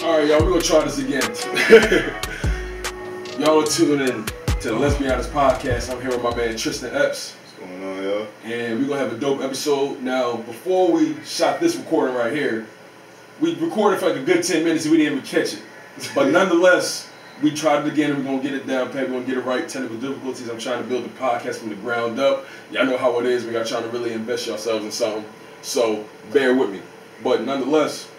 Alright, y'all, we're gonna try this again. Y'all are tuning in to the Let's Be Honest podcast. I'm here with my man Tristan Epps. What's going on, y'all? And we're gonna have a dope episode. Now, before we shot this recording right here, we recorded for like a good 10 minutes and we didn't even catch it. But nonetheless, we tried it again and we're gonna get it down, Pat. We're gonna get it right. Technical difficulties. I'm trying to build the podcast from the ground up. Y'all know how it is. We are trying to really invest yourselves in something. So bear with me. But nonetheless,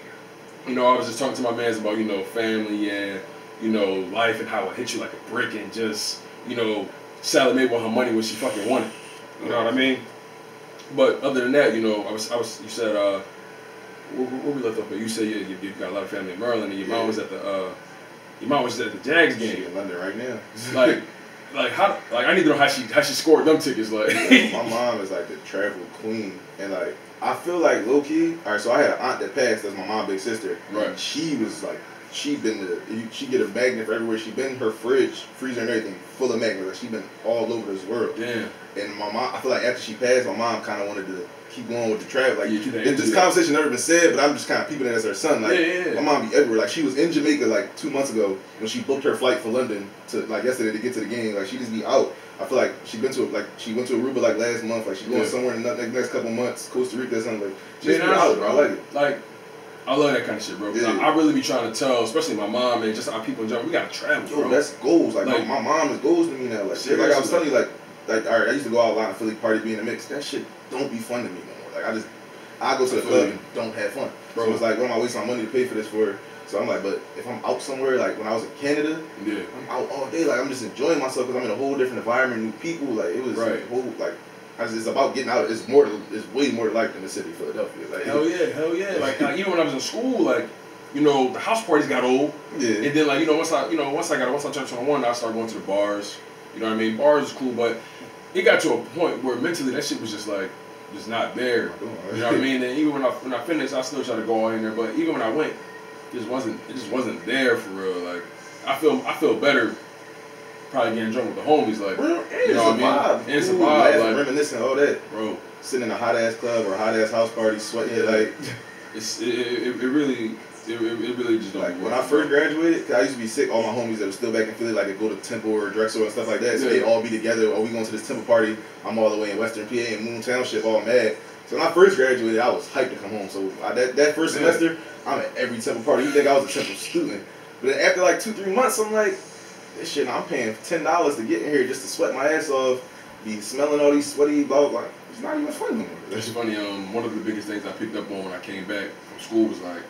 you know, I was just talking to my mans about, you know, family and, you know, life and how it hit you like a brick and just, you know, Sally Mae want her money when she fucking wanted. You know what I mean? But other than that, you know, I was you said, where we left off at? You said you got a lot of family in Maryland and your mom was at the Jags game. She in London right now. I need to know how she scored them tickets. Like, my mom is like the travel queen, and like I feel like low key. All right, so I had an aunt that passed. That's my mom's big sister. Right. And she was like, she get a magnet for everywhere she been. Her fridge, freezer, and everything full of magnets. Like she been all over this world. Damn. And my mom, I feel like after she passed, my mom kind of wanted to keep going with the travel. Like, this yeah. conversation never been said, but I'm just kind of peeping it as her son. Like, my mom be everywhere. Like, she was in Jamaica like 2 months ago when she booked her flight for London to like yesterday to get to the game. Like, she just be out. I feel like she went to Aruba like last month. Like, she going somewhere in the next couple months, Costa Rica or something. Like, she just be out, bro. I like it. Like, I love that kind of shit, bro. Yeah. I really be trying to tell, especially my mom and just our people in general, we gotta travel, bro. Yo, that's goals. Like my mom is goals to me now. Like, shit, like I was telling you, like, all right, I used to go out a lot in Philly, party, be in the mix. That shit don't be fun to me no more. Like, I go to the club and don't have fun. Bro. So it's like, what am I wasting my money to pay for this for? So I'm like, but if I'm out somewhere, like when I was in Canada, I'm out all day. Like, I'm just enjoying myself because I'm in a whole different environment, new people. Like, it was a whole, like, it's about getting out. It's way more to life than the city of Philadelphia. Like, hell yeah. Like, even when I was in school, like, you know, the house parties got old. Yeah. And then, like, once I turned 21, I started going to the bars. You know what I mean? Bars is cool, but it got to a point where mentally that shit was just like, just not there. You know what I mean? And even when I finished, I still tried to go in there. But even when I went, it just wasn't there for real. Like, I feel better probably getting drunk with the homies. Like, you know what I mean? And it's a vibe. Like, reminiscing, all that, bro. Sitting in a hot ass club or a hot ass house party, sweating like. It really just don't like when I first graduated, cause I used to be sick. All my homies that were still back in Philly, like, they go to Temple or Drexel and stuff like that. So they'd all be together. Or we going to this Temple party. I'm all the way in Western PA and Moon Township, all mad. So when I first graduated, I was hyped to come home. So that first semester, I'm at every Temple party. You think I was a Temple student? But then after like 2-3 months, I'm like, this shit. I'm paying $10 to get in here just to sweat my ass off, be smelling all these sweaty blah blah. It's not even fun no more. That's funny. One of the biggest things I picked up on when I came back from school was like,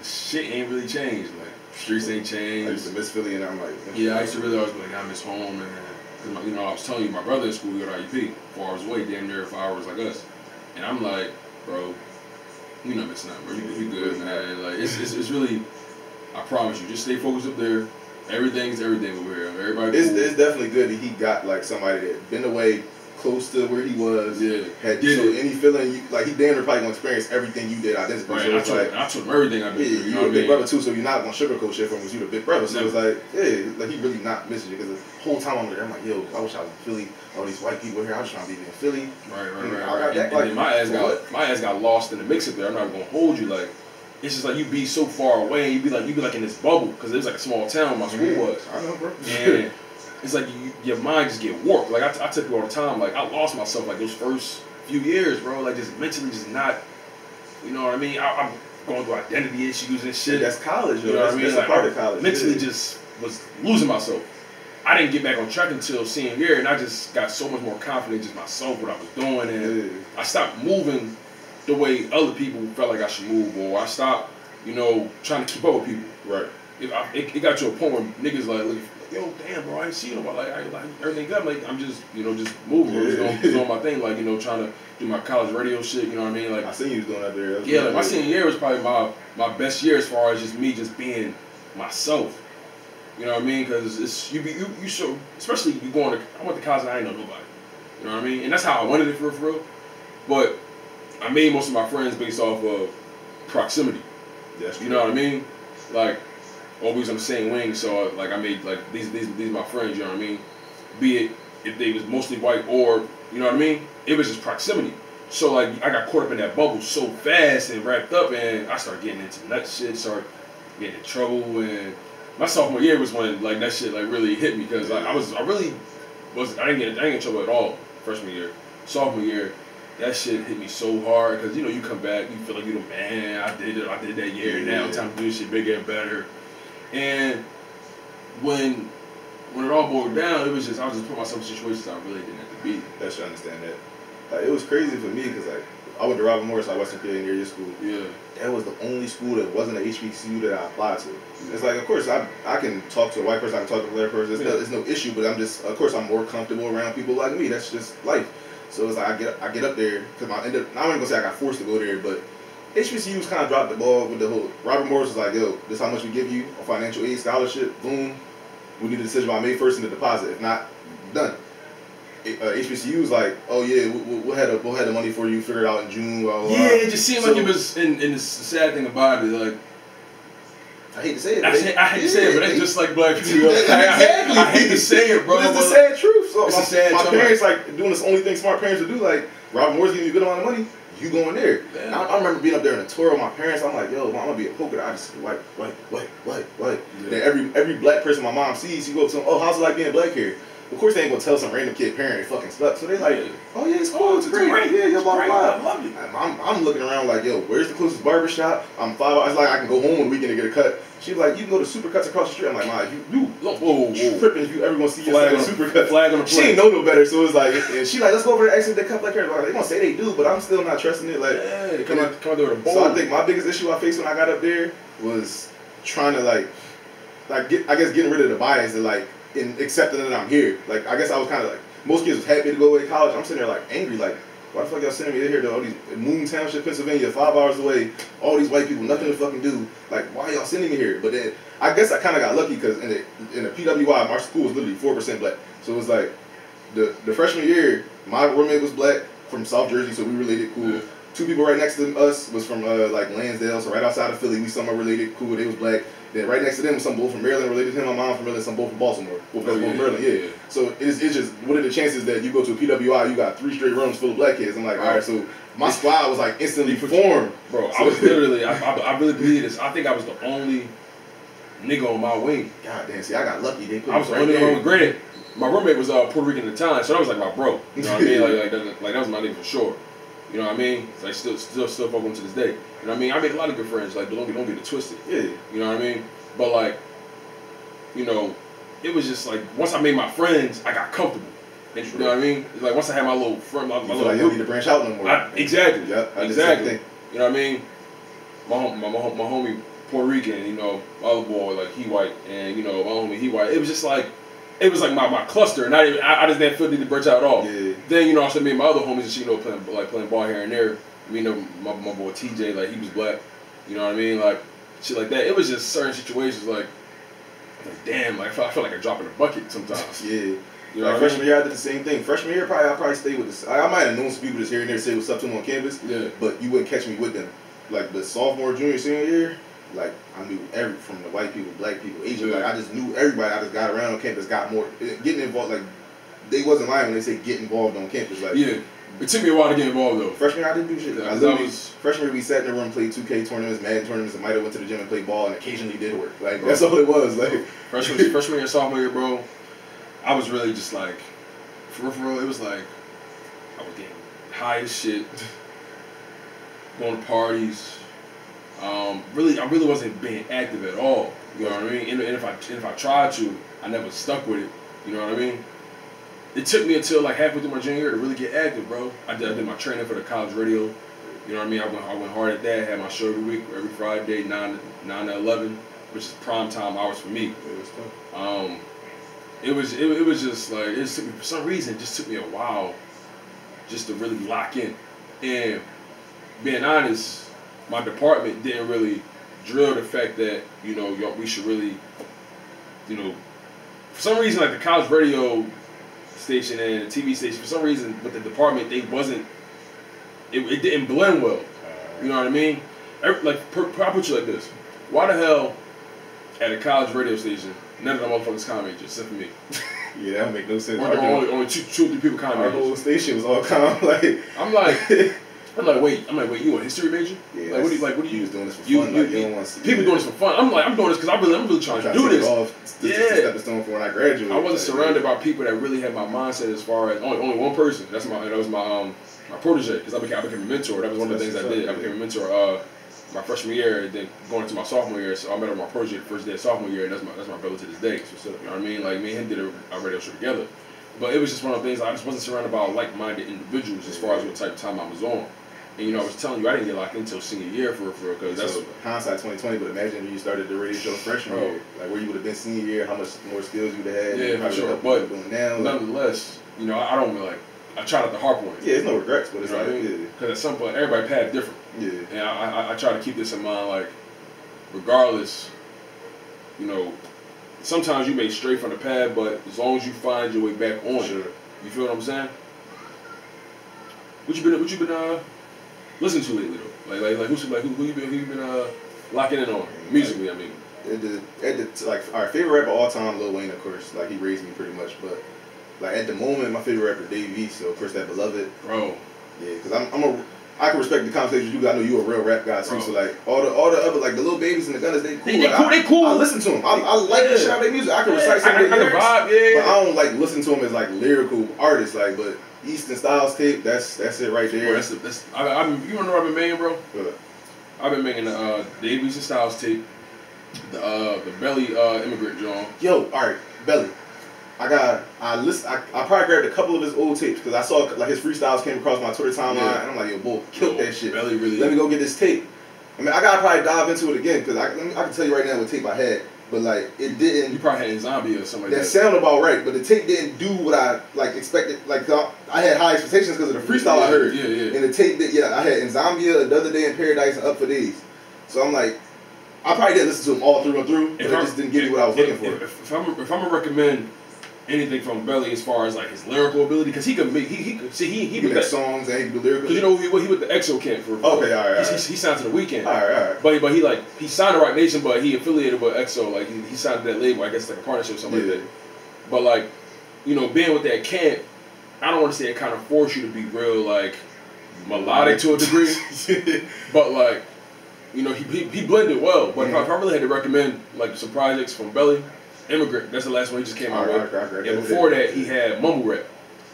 shit ain't really changed. Like, streets ain't changed. I used to miss Philly, and I'm like, I used to really always be like, I miss home, and cause you know, I was telling you, my brother in school, he got IUP, 4 hours away, damn near 5 hours like us, and I'm like, bro, you not missing out, bro. You good, man. Like, it's really, I promise you, just stay focused up there. Everything's everything over here. Everybody. It's definitely good that he got like somebody that been away close to where he was. Yeah. Any feeling like he damn near probably gonna experience everything you did identically. Right. So I told him everything I did. Yeah, you the big brother too, so you're not gonna sugarcoat shit from him. You the big brother. So it's like, like he really not missing you because the whole time I'm there, I'm like, yo, I wish I was in Philly. All these white people here, I was trying to be in Philly. Right. And then my ass got lost in the mix up there. I'm not gonna hold you like. It's just like you be so far away, you be like in this bubble because it was like a small town. My school was. I know, bro. And it's like your mind just get warped. Like I tell people all the time, like I lost myself like those first few years, bro. Like just mentally, just not. You know what I mean? I'm going through identity issues and shit. That's college, you know what I mean? That's like, part of college. Mentally, just was losing myself. I didn't get back on track until senior year, and I just got so much more confident in just myself, what I was doing, and I stopped moving the way other people felt like I should move, or I stopped, you know, trying to keep up with people. Right. It got to a point where niggas like, yo, damn, bro, I ain't see you. Like everything good. Like, I'm just, you know, just moving, just doing my thing. Like, you know, trying to do my college radio shit. You know what I mean? Like, I seen you doing that there. Yeah, like my senior year was probably my best year as far as just me just being myself. You know what I mean? Because it's you so, especially you going to, I went to college and I ain't know nobody. You know what I mean? And that's how I wanted it for real. But I made most of my friends based off of proximity. That's you know what I mean? Like, always on the same wing. So like I made like these my friends. You know what I mean? Be it if they was mostly white or you know what I mean? It was just proximity. So like I got caught up in that bubble so fast and wrapped up, and I started getting into nut shit, started getting in trouble, and my sophomore year was when like that shit like really hit me because I didn't get in trouble at all freshman year. Sophomore year, that shit hit me so hard because you come back, you feel like you the man. I did that year. Now time to do shit bigger and better. And when it all boiled down, it was just I was just putting myself in situations I really didn't have to be. That should understand that. Like, it was crazy for me because like I went to Robert Morris, like Western Philly near your school. Yeah. That was the only school that wasn't an HBCU that I applied to. It's like, of course, I can talk to a white person, I can talk to a black person. It's no issue, but of course, I'm more comfortable around people like me. That's just life. So it's like I get up there because I ain't gonna say I got forced to go there, but HBCUs kind of dropped the ball with the whole. Robert Morris was like, yo, this is how much we give you, a financial aid scholarship. Boom, we need a decision by May 1st in the deposit. If not, done. HBCU was like, oh yeah, we'll have the money for you, figure it out in June. Blah, blah, blah. Yeah, it just seemed like it was. And the sad thing about it, like I hate to say it. I hate to say it, but that's just like black people. Exactly. I hate to say it, bro. It's the sad truth. So it's the sad my truth. parents like doing this only thing smart parents would do. Like Robert Moore's giving you a good amount of money, you going there. I remember being up there in a tour with my parents. I'm like, yo, Mom, I'm gonna be a poker. I just white. Yeah. Then every black person my mom sees, you go up to them, oh, how's it like being black here? Of course, they ain't gonna tell some random kid parent they fucking stuck. So they like, oh yeah, it's cool, it's great. Yeah, yo, blah blah blah. I love it. I'm looking around like, yo, where's the closest barbershop? I'm 5 hours. Like I can go home on the weekend and get a cut. She's like, you can go to Supercuts across the street. I'm like, Ma, you tripping if you ever gonna see yourself at Supercuts. Flag on the She ain't know no better, so it's like, and she like, let's go over there and ask if they cut black hair. Like, they gonna say they do, but I'm still not trusting it. Like, yeah, come out there with a bowl. So I think my biggest issue I faced when I got up there was trying to getting rid of the bias and like. In accepting that I'm here. Like, I guess I was kind of like, most kids was happy to go away to college. I'm sitting there like angry, like, why the fuck y'all sending me here to all these Moon Township, Pennsylvania, 5 hours away, all these white people, nothing to fucking do. Like, why y'all sending me here? But then, I guess I kind of got lucky because in the PWI, our school was literally 4% black. So it was like, the freshman year, my roommate was black from South Jersey, so we related cool. Yeah. 2 people right next to us was from like Lansdale, so right outside of Philly, we somewhat related cool. They was black. Then right next to them, some both from Maryland related to him. My mom from Maryland, some both from Baltimore. Both Maryland, yeah. So it's just, what are the chances that you go to a PWI, you got 3 straight rooms full of black kids? I'm like, all right, so my squad was like instantly formed. Bro, I was literally, I really believe this. I think I was the only nigga on my wing. God damn, see, I got lucky. They put I was the only nigga on granted. My roommate was Puerto Rican at the time, so that was like my bro. You know what I mean? Like that was my nigga for sure. You know what I mean? It's like still fuck with him to this day. You know what I mean? I made a lot of good friends. Like, don't get it twisted. Yeah. You know what I mean? But like, you know, it was just like once I made my friends, I got comfortable. And, you know what I mean? It's like once I had my little friend, my little like you don't need to branch out no more. Exactly. Yep. Exactly. You know what I mean? My homie Puerto Rican. You know, my other boy like he white, and you know my homie he white. It was just like. It was like my cluster, and I just didn't feel the need to branch out at all. Yeah. Then, you know, I started meeting my other homies and shit, you know, playing ball here and there. You know, my boy TJ, like, he was black. You know what I mean? Like, shit like that. It was just certain situations, like damn, like, I feel like a drop in a bucket sometimes. Yeah. You know like, freshman year, I did the same thing. Freshman year, I probably stayed with this. I might have known some people just here and there say what's up to them on campus, but you wouldn't catch me with them. Like, the sophomore, junior, senior year, like, I knew from the white people, black people, Asian, like, I just knew everybody. I just got around on campus, got more, getting involved, like, they wasn't lying when they say get involved on campus. Like, yeah, it took me a while to get involved, though. Freshman year, I didn't do shit. Freshman year, we sat in the room, played 2K tournaments, Madden tournaments, and might have went to the gym and played ball, and occasionally did work. Like, that's all it was. Like, freshman year, sophomore year, bro, I was really just like, for real, it was like, I was getting high as shit, going to parties. I really wasn't being active at all. You know what I mean? And if I tried to, I never stuck with it. You know what I mean? It took me until like halfway through my junior year to really get active, bro. I did my training for the college radio. You know what I mean? I went hard at that. Had my show every week, every Friday, 9 to 11, which is prime time hours for me. It was just like it took me, for some reason it just took me a while just to really lock in. And being honest, my department didn't really drill the fact that, you know, we should really, you know, for some reason, like the college radio station and the TV station, for some reason, with the department, it didn't blend well. You know what I mean? Like, I'll put you like this. Why the hell, at a college radio station, none of the motherfuckers comment except for me? Yeah, that don't make no sense. Only two or three people comment. Our whole station was all calm. Like I'm like, wait, you a history major? Yeah, like, what do you was doing this for fun? Like, you don't want to see people doing this for fun. I'm doing this because I'm really trying to do this. Yeah, stepping stone for when I graduated. I wasn't surrounded by people that really had my mindset as far as only one person. That was my protege because I became a mentor. That was one of the things I did. I became a mentor my freshman year, then going into my sophomore year. So I met my protege the first day of sophomore year. That's my brother to this day. So, you know what I mean? Like me and him did a radio show together. But it was just one of the things. I just wasn't surrounded by like-minded individuals as far as what type of time I was on. And I was telling you, I didn't get locked in until senior year for because that's hindsight 2020. But imagine if you started the radio show freshman year, like where you would have been senior year, how much more skills you would have had. Yeah, for sure. But nonetheless, I don't really I try not to harp on it. Yeah, it's no regrets, but it's like because at some point everybody path different. Yeah. And I try to keep this in mind, like regardless, sometimes you may stray from the path, but as long as you find your way back on it, you feel what I'm saying? What you been listening to lately though? Like who you been locking in on musically? I mean, our favorite rapper of all time, Lil Wayne, of course. Like he raised me pretty much, but like at the moment, my favorite rapper Dave East. So of course that Beloved, bro. Yeah, because I can respect the conversation you got. I know you a real rap guy too. Bro. So like all the other like the Lil Babies and the Gunners, they cool. They cool. I listen to them. I like the shit out of their music. I can recite some of their lyrics, but I don't like listen to them as like lyrical artists. Like, but Easton Styles tape, that's it right there. Bro, you wanna know what I've been making, bro? I've been making the Dave East Styles tape, the Belly Immigrant John. Yo, alright, Belly. I probably grabbed a couple of his old tapes because I saw like his freestyles came across my Twitter timeline and I'm like, yo, boy, killed that shit. Belly really. Let me go get this tape. I mean, I gotta probably dive into it again because I can tell you right now what tape I had, but like it didn't. You probably had Zombie or something like that. That sounded about right, but the tape didn't do what I like expected. Like I had high expectations because of the freestyle I heard. Yeah. And the tape I had Insomnia, Another Day in Paradise, and Up for Days. So I'm like, I probably didn't listen to them all through and through, but it just didn't give me what I was looking for. If I'm gonna recommend anything from Belly as far as like his lyrical ability, because he could with that songs and he could do lyrical. Because he with the EXO camp for okay, all right. He signed to the Weeknd. All right. But he signed to Roc Nation, but he affiliated with EXO. Like he signed to that label, I guess like a partnership or something like that. But like, being with that camp, I don't want to say it kind of forced you to be real like melodic to a degree, but like, he blended well. But if I really had to recommend like some projects from Belly, Immigrant, that's the last one he just came out with. And before that, he had Mumble Rap.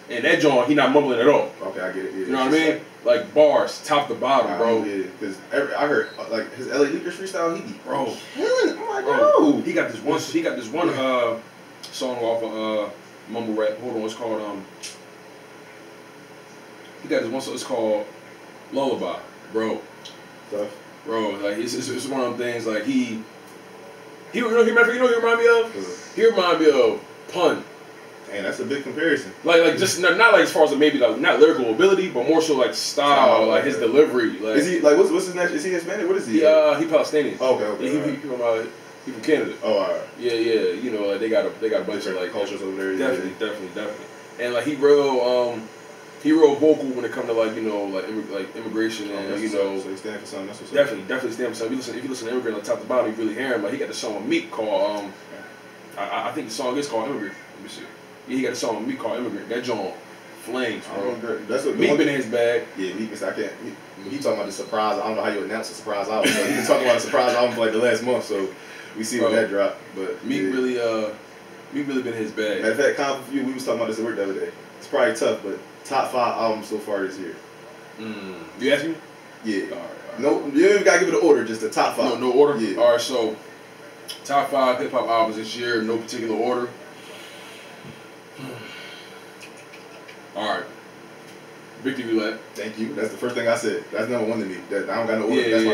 And that joint, he not mumbling at all. Okay, I get it. Yeah, you know what I mean? Like bars, top to bottom, bro. Yeah, because I heard like his LA Leakers freestyle, he be killing it. I'm like, bro. He got this one song off of Mumble Rap. Hold on, it's called he got this one song, it's called Lullaby, bro. Stuff. Bro, like it's one of them things like he remind me of? He remind me of Pun. And that's a big comparison. Like just not like as far as maybe like not lyrical ability, but more so like style, like his delivery. Like is he like what's his name? Is he Hispanic? What is he? He Palestinian. Okay. He from Canada. Oh, all right. Yeah. Like they got a bunch of like cultures over there. Definitely. And like he real vocal when it comes to like like immigration and so he stand for something. That's what's definitely stand for something. If you listen to Immigrant like top to bottom, you really hear him. Like he got the song with Meek called I think the song is called Immigrant. Let me see. Yeah, he got a song with Meek called Immigrant. That joint flames, bro. That's what Meek been in his bag. Yeah, Meek. I can't. He talking about the surprise. I don't know how you announce a surprise album. But he been talking about a surprise album for like the last month, so we see when that dropped. But Meek really been in his bag. Matter of fact, comment for you. We was talking about this at work the other day. It's probably tough, but top 5 albums so far this year. You ask me? Yeah. All right. No, you don't even gotta give it an order. Just the top 5. No order. Yeah. All right. So top 5 hip hop albums this year, no particular order. All right. Victory Lap. Thank you. That's the first thing I said. That's number 1 to me. I don't got no order. That's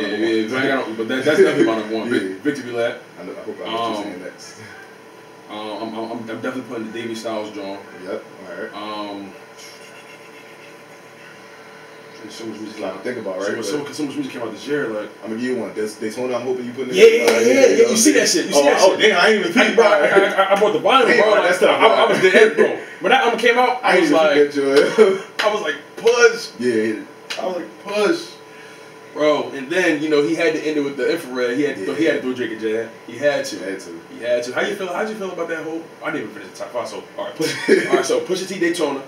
my number 1. But that's definitely my number 1. Victory Lap. I hope I know what you're saying next. I'm definitely putting the Davey Styles joint. Yep. All right. There's so much music. A lot to think about, right? So much music came out this year. Like I'm gonna give you one. Daytona. I'm hoping you put in. Yeah. You see that shit? Damn! I ain't even peeped, bro. I bought the vinyl, bro. I was dead, bro. When that album came out, I was like, push. Yeah. I was like, push. Bro, and then he had to end it with the infrared. He had to throw Drake a jab. He had to. How'd you feel about that whole? I didn't even finish the top 5. So all right, so Pusha T Daytona,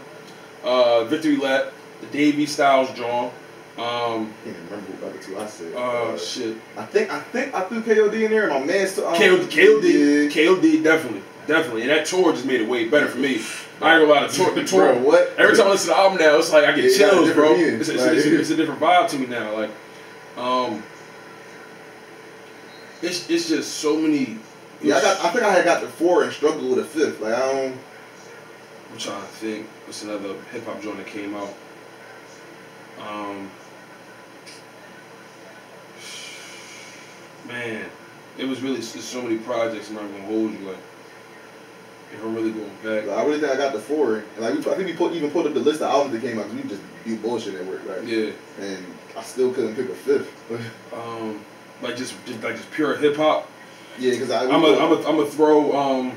Victory Lap, the Davey Styles Drawn. I can't remember what other two I said. Shit. I think I threw KOD in there. And my man's KOD definitely, and that tour just made it way better for me. I ain't gonna lie, the tour. Bro, what? Every time I listen to the album now, it's like I get chills, bro. It's a different vibe to me now. Like, it's just so many. Yeah, I think I had got the 4 and struggled with a 5th. Like I'm trying to think. What's another hip hop joint that came out? Man, it was really just so many projects. I'm not gonna hold you. Like, if I'm really going back, I really think I got the 4. And like I think we even put up the list of albums that came out because we just do bullshit at work, right? Yeah. And I still couldn't pick a 5th. like just pure hip hop. Yeah, because I'm gonna throw.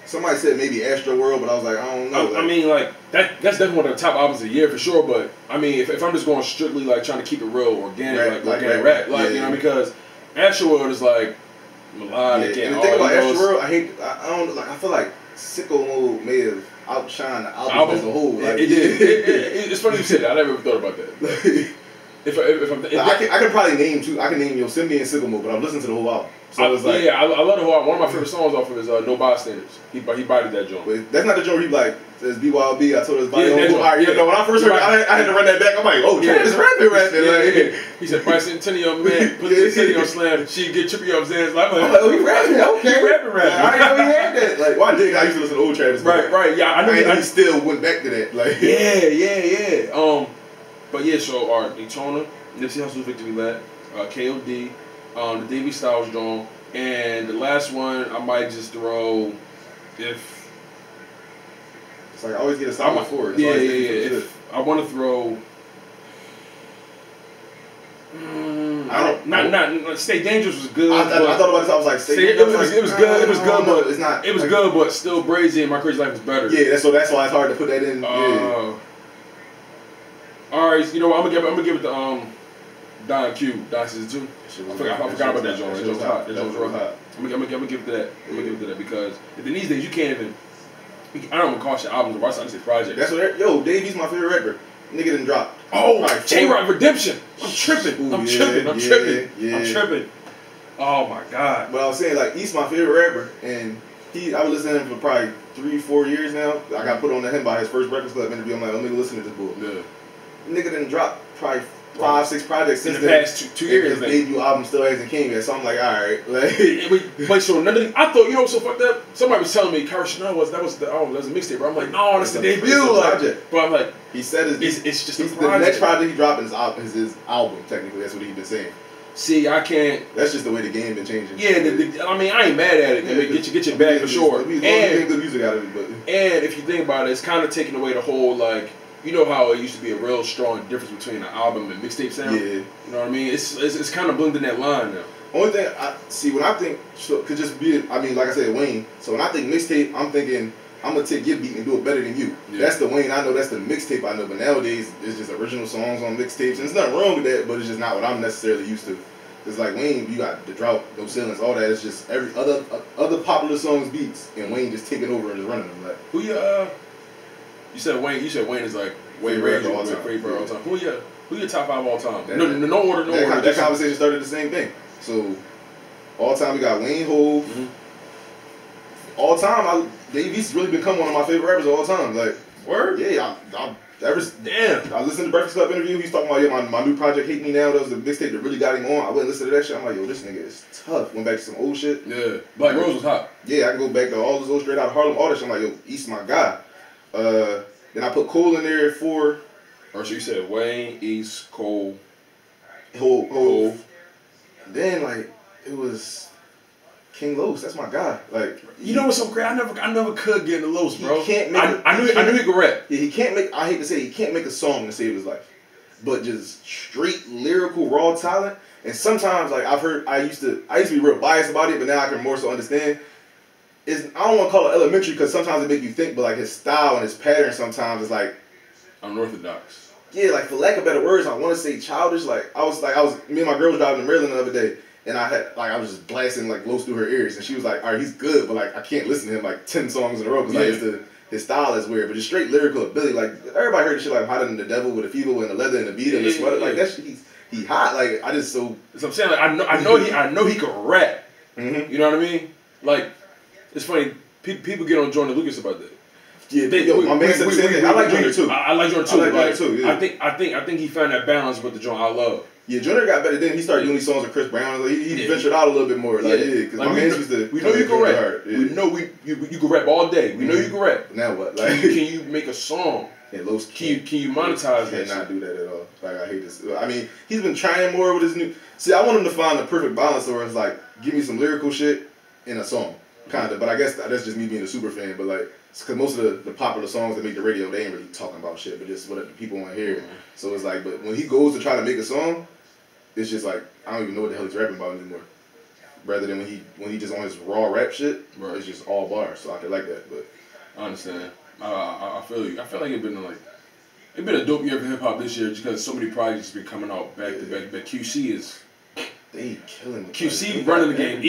Somebody said maybe Astro World, but I was like, I don't know. I mean, like that's definitely one of the top albums of the year for sure. But I mean, if I'm just going strictly like trying to keep it real, organic, rap, because Astro World is like melodic. Yeah. And the thing about Astro World, I feel like Sicko Mode may have outshined the album as a whole. Like, it's funny you said that. I never even thought about that. I could probably name 2. I can name Yosemite and Sicko Mode, but I've listened to the whole album. So I love the whole album. One of my favorite songs off of is No Bystanders. He bodied that joint. But that's not the joint he like says BYOB. I told his body. When I first heard it, I had to run that back. I'm like, oh, Travis rapping. He said, Bicentennial man, put the city on slam. She get trippy up Zan's. Like, oh, he rapping. Okay, he rapping. I didn't know he had that. Like, well, I used to listen to old Travis. Right. Yeah, I know. I still went back to that. Like, yeah. But yeah, so all right, Daytona, Nipsey Hussle's Victory Lap, KOD, the Davey Styles Drawn, and the last one I might just throw if. It's like I always get a solid 4. Yeah. If I want to throw. Not Stay Dangerous was good. I thought about this. I was like, it was good, but it's not. It was good, but still Brazy and My Crazy Life was better. Yeah, that's why it's hard to put that in. All right, you know what? I'm gonna give it to Don Q. Don Season 2. I forgot about that joint. That joint was hot. That joint was real hot. I'm gonna give it to that. I'm gonna give it to that because if in these days you can't even. I don't even call shit albums. I just say projects. That's what. Davey's my favorite rapper. Nigga done dropped. Oh, J-Rock Redemption. I'm tripping. I'm tripping. Oh my God. But I was saying like he's my favorite rapper, and I was listening to him for probably 3-4 years now. I got put on to him by his first Breakfast Club interview. I'm like, let me listen to this book. Yeah. Nigga done dropped probably 5-6 projects since in the past 2 years. His debut album still hasn't came yet, so I'm like, all right. Like, so none of the, I thought, so fucked up. Somebody was telling me Kyrie Chanel was a mixtape, bro. I'm like, no, that's the debut. Like, but I'm like, he said it's just the next project he dropping is his album. Technically, that's what he's been saying. See, I can't. That's just the way the game been changing. Yeah, I mean, I ain't mad at it. Get your back for sure. And good music out of it, but and if you think about it, it's kind of taking away the whole like. You know how it used to be a real strong difference between an album and mixtape sound? Yeah. You know what I mean? It's kind of blending that line now. Only thing I see when I think could just be, I mean, like I said, Wayne. So when I think mixtape, I'm thinking I'm gonna take your beat and do it better than you. Yeah. That's the Wayne I know. That's the mixtape I know. But nowadays it's just original songs on mixtapes, and there's nothing wrong with that. But it's just not what I'm necessarily used to. It's like Wayne, you got The Drought, No Ceilings, all that. It's just every other popular songs beats, and Wayne just taking over and just running them. Like who you said Wayne. You said Wayne is like Wayne Ranger all time. Who your top 5 all time? No order. That conversation started the same thing. So all time we got Wayne Hove. Mm-hmm. All time, Davey's really become one of my favorite rappers of all time. Like word. Yeah, I listened to Breakfast Club interview. He's talking about my new project Hate Me Now. That was the mixtape that really got him on. I went and listened to that shit. I'm like, yo, this nigga is tough. Went back to some old shit. Yeah, Black Rose was hot. Yeah, I can go back to all those old Straight Out of Harlem, all that shit. I'm like, yo, East my guy. Then I put Cole in there at 4. Or so you said Wayne, East, Cole, Hove. Then like it was King Los. That's my guy. Like you know what's so great? I never could get into Los, bro. He can't make. I knew he could rap. Yeah, he can't make. I hate to say he can't make a song to save his life, but just straight lyrical raw talent. And sometimes like I've heard, I used to be real biased about it, but now I can more so understand. I don't want to call it elementary because sometimes it make you think, but like his style and his pattern sometimes is like unorthodox. yeah, like for lack of better words, I want to say childish. Me and my girl was driving to Maryland the other day, and I was just blasting like Los through her ears, and she was like, all right, he's good, but like I can't listen to him like 10 songs in a row because his style is weird, but just straight lyrical ability. Like everybody heard the shit like hotter than the devil with a fever and the leather and the beat and the sweater. Like that shit, he hot. Like I just so. That's what I'm saying. Like I know he could rap. Mm-hmm. You know what I mean? Like it's funny. People get on Jordan Lucas about that. Yeah, my man said the same thing. I like Jordan too. I like Jordan too. I like Jordan too. Yeah. I think he found that balance with the joint I love. Yeah, Jordan got better. Then he started doing these songs with Chris Brown. Like, he ventured out a little bit more. Like, because my man used to. We know you can rap. Yeah. We know you can rap all day. We know you can rap. Now what? Like, can you make a song? And Los can you monetize that? Cannot do that at all. Like I hate this. I mean, he's been trying more with his new. See, I want him to find the perfect balance where it's like, give me some lyrical shit in a song, kind of. But I guess that's just me being a super fan. But like, because most of the popular songs that make the radio, they ain't really talking about shit, but just what the people want to hear. So it's like, but when he goes to try to make a song, it's just like I don't even know what the hell he's rapping about anymore. Rather than when he just on his raw rap shit, it's just all bars. So I could like that. But I understand. I feel you. I feel like it's been a dope year for hip hop this year just because so many projects been coming out back to back. But QC is killing the QC running the game.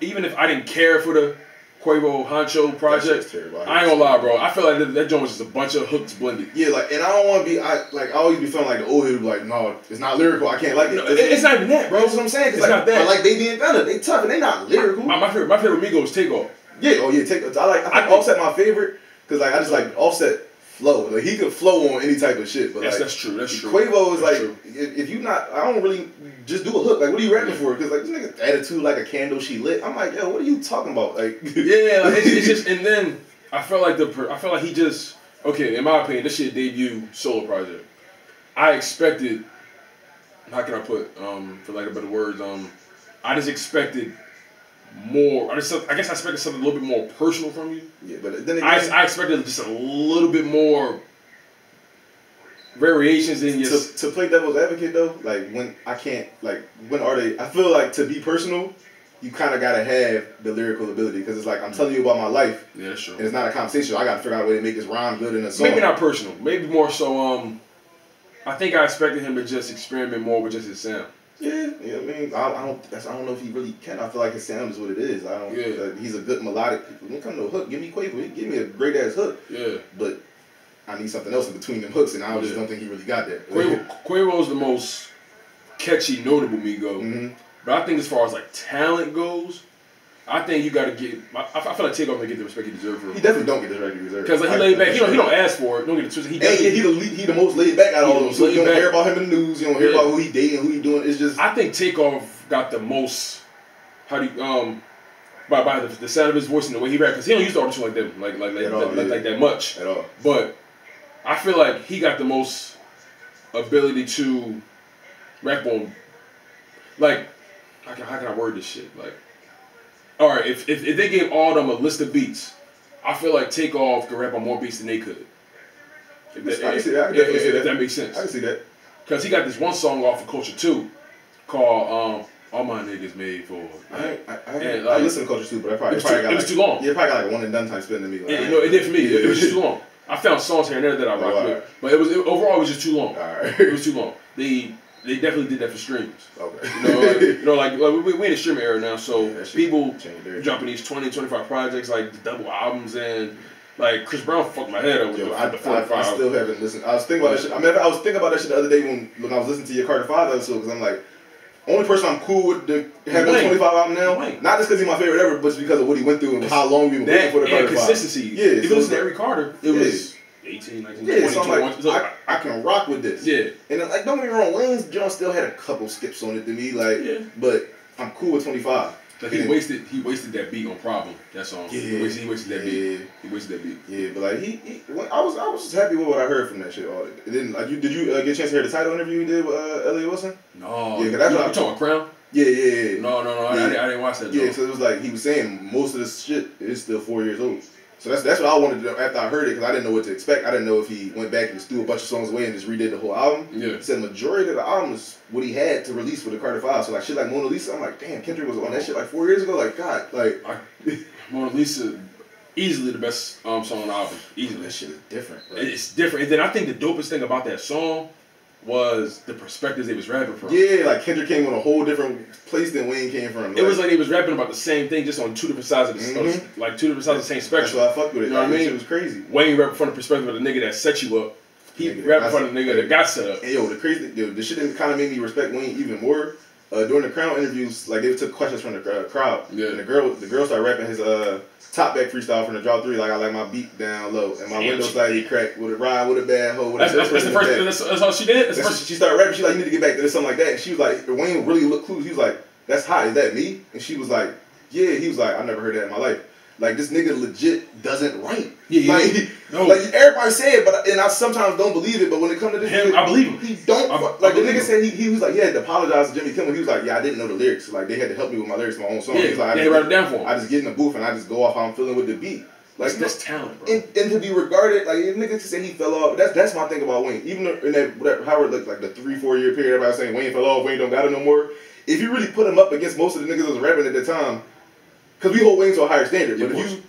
Even if I didn't care for the Quavo Honcho project, I ain't gonna lie, bro. I feel like that joint was just a bunch of hooks blended. Yeah, like, and I don't want to be, I always be feeling like the old head, like, no, it's not lyrical. I can't like it. No, it's not even that, bro. That's what I'm saying. It's not that. I like Baby and Gunna. They tough and they not lyrical. My favorite Migos Takeoff. Yeah, Takeoff. I think Offset my favorite because like I just like Offset flow. Like he can flow on any type of shit. But that's true. That's true. Quavo is like if you not, I don't really just do a hook. Like what are you rapping for? Because like this nigga's attitude like a candle she lit. I'm like, yo, what are you talking about? Like like, it's just, and then I felt like he just in my opinion, this shit debut solo project. I expected. How can I put for lack of better words I just expected more. I guess I expected something a little bit more personal from you. Yeah, but then again, I expected just a little bit more variations in your. To play devil's advocate though, like when I can't, like when are they? I feel like to be personal, you kind of gotta have the lyrical ability because it's like I'm telling you about my life. Yeah, that's true. And it's not a conversation. I gotta figure out a way to make this rhyme good in a song. Maybe not personal. Maybe more so. I think I expected him to just experiment more with just his sound. Yeah, I mean, I don't know if he really can. I feel like his sound is what it is. I don't. Yeah. He's a good melodic. When it comes to a hook, give me Quavo. Give me a great ass hook. Yeah. But I need something else in between them hooks, and I just don't think he really got that. Quavo's the most catchy, notable Migo. Mm-hmm. But I think as far as like talent goes, I think you got to get. I feel like Takeoff gonna get the respect he deserves. He definitely don't get the respect he deserves. Because like, he laid back. He don't ask for it. Don't get it twisted. He the most laid back out of all of them. So you don't hear about him in the news. You don't hear about who he dating, who he doing. It's just. I think Takeoff got the most. How do you by the sound of his voice and the way he rap, because he don't use the auto-tune like them, like that much at all. But I feel like he got the most ability to rap on. Like, how can I word this shit? Like, all right, if they gave all them a list of beats, I feel like Takeoff could rap on more beats than they could. I can see that. I can definitely see that. If that makes sense. I can see that. Because he got this one song off of Culture 2 called All My Niggas Made For. I listen to Culture 2, but it was too long. Yeah, probably got like a one and done type spin to me. Like, it did for me. It was just too long. I found songs here and there that I rocked with, but overall it was just too long. All right. It was too long. They definitely did that for streams. Okay. Like we in the streaming era now, so people dropping these 20, 25 projects, like double albums, and like Chris Brown fucked my head up with the 45. I still haven't listened. I was thinking about that shit. I was thinking about that shit the other day when I was listening to your Carter 5 episode, because I'm like, only person I'm cool with to have a 25 album now, not just because he's my favorite ever, but just because of what he went through and how long we were waiting for the Carter 5. Consistency. Yeah. If you listen to every Carter, it was 18, 19, 20, so I'm 21. Like, I can rock with this. Yeah. And like, don't get me wrong, Wayne's John still had a couple skips on it to me, like, but I'm cool with 25. Like he wasted that beat on Problem. That song. Yeah. He wasted that beat. He wasted that beat. Yeah, but like I was just happy with what I heard from that shit. It didn't like did you get a chance to hear the title interview he did with Elliot Wilson? No. Yeah, that's you talking about Crown? Yeah. No. I didn't watch that. Yeah, so it was like he was saying most of this shit is still 4 years old. So that's what I wanted to do after I heard it, because I didn't know what to expect. I didn't know if he went back and just threw a bunch of songs away and just redid the whole album. Yeah. He said the majority of the album is what he had to release for the Carter 5. So like shit like Mona Lisa, I'm like, damn, Kendrick was on that shit like 4 years ago. Like, God, like Mona Lisa, Easily the best song on the album. Easily. That shit is different. Right? It's different. And then I think the dopest thing about that song was the perspectives they was rapping from. Yeah, like Kendrick came on a whole different place than Wayne came from. It was like they was rapping about the same thing, just on two different sides of the like two different sides of the same spectrum. That's why I fucked with it. You know what I mean? It was crazy. Wayne rapping from the perspective of the nigga that set you up. He rapping from the nigga that got set up. And the shit that kind of made me respect Wayne even more. During the Crown interviews, like they took questions from the crowd. Yeah. And the girl started rapping his top back freestyle from the drop 3. Like I like my beat down low and my window slightly cracked with a ride with a bad hoe. That's the first. That's all she did. She started rapping. She like, you need to get back to this, something like that. And she was like, Wayne really looked clueless. He was like, that's hot. Is that me? And she was like, yeah. He was like, I never heard that in my life. Like this nigga legit doesn't write. Yeah. Like everybody say it, and I sometimes don't believe it. But when it comes to this, I believe him. He don't. The nigga said he was like, he had to apologize to Jimmy Kimmel. He was like, yeah, I didn't know the lyrics. Like they had to help me with my lyrics, my own song. Yeah, He's like, they write it down for him. I just get in the booth and I just go off how I'm feeling with the beat. Like that's talent, bro. And to be regarded, like if niggas say he fell off, that's my thing about Wayne. Even in that Howard looked like the 3-4 year period, everybody saying Wayne fell off, Wayne don't got it no more. If you really put him up against most of the niggas that was rapping at the time, because we hold Wayne to a higher standard. But if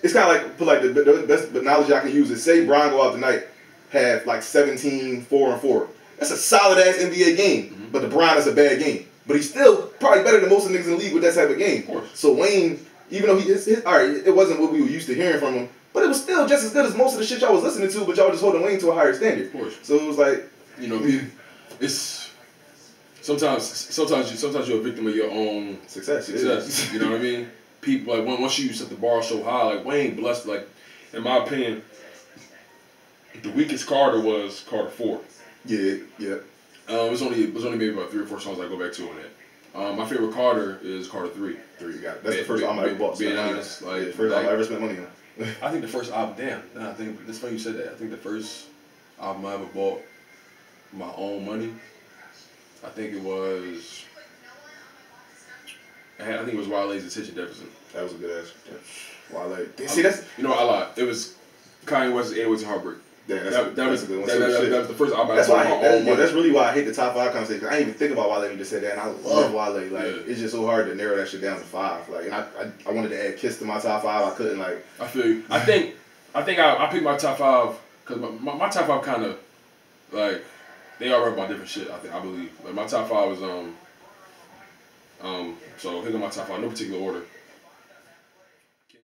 it's kind of like, put like the best analogy I can use is say Brian go out tonight, have like 17, 4 and 4. That's a solid ass NBA game. But the Brian is a bad game. But he's still probably better than most of the niggas in the league with that type of game. Of course. So Wayne, even though it wasn't what we were used to hearing from him, but it was still just as good as most of the shit y'all was listening to, but y'all just holding Wayne to a higher standard. Of course. So it was like, it's sometimes you're a victim of your own success. You know what I mean? People like once you set the bar so high, like Wayne blessed. Like in my opinion, the weakest Carter was Carter 4. Yeah. It was only maybe about 3 or 4 songs I go back to on that. My favorite Carter is Carter 3. You got it. That's the first album I ever bought. Being honest, like first album I ever spent money on. I think the first album. I think it's funny you said that. I think the first album I ever bought my own money. I think it was. I think it was Wale's Attention Deficit. That was a good ass. Wale. See, that's I lied. It was Kanye West's 808s and Heartbreak. Yeah, that was the first album that's I bought my own money. That's really why I hate the top 5 conversation. I didn't even think about Wale when you just said that, and I love Wale. Like it's just so hard to narrow that shit down to 5. Like, and I wanted to add Kiss to my top 5. I couldn't. Like, I feel you. I think I picked my top 5 because my top 5 kind of like they all rap about different shit. I believe. Like my top 5 was so here go my top 5, no particular order.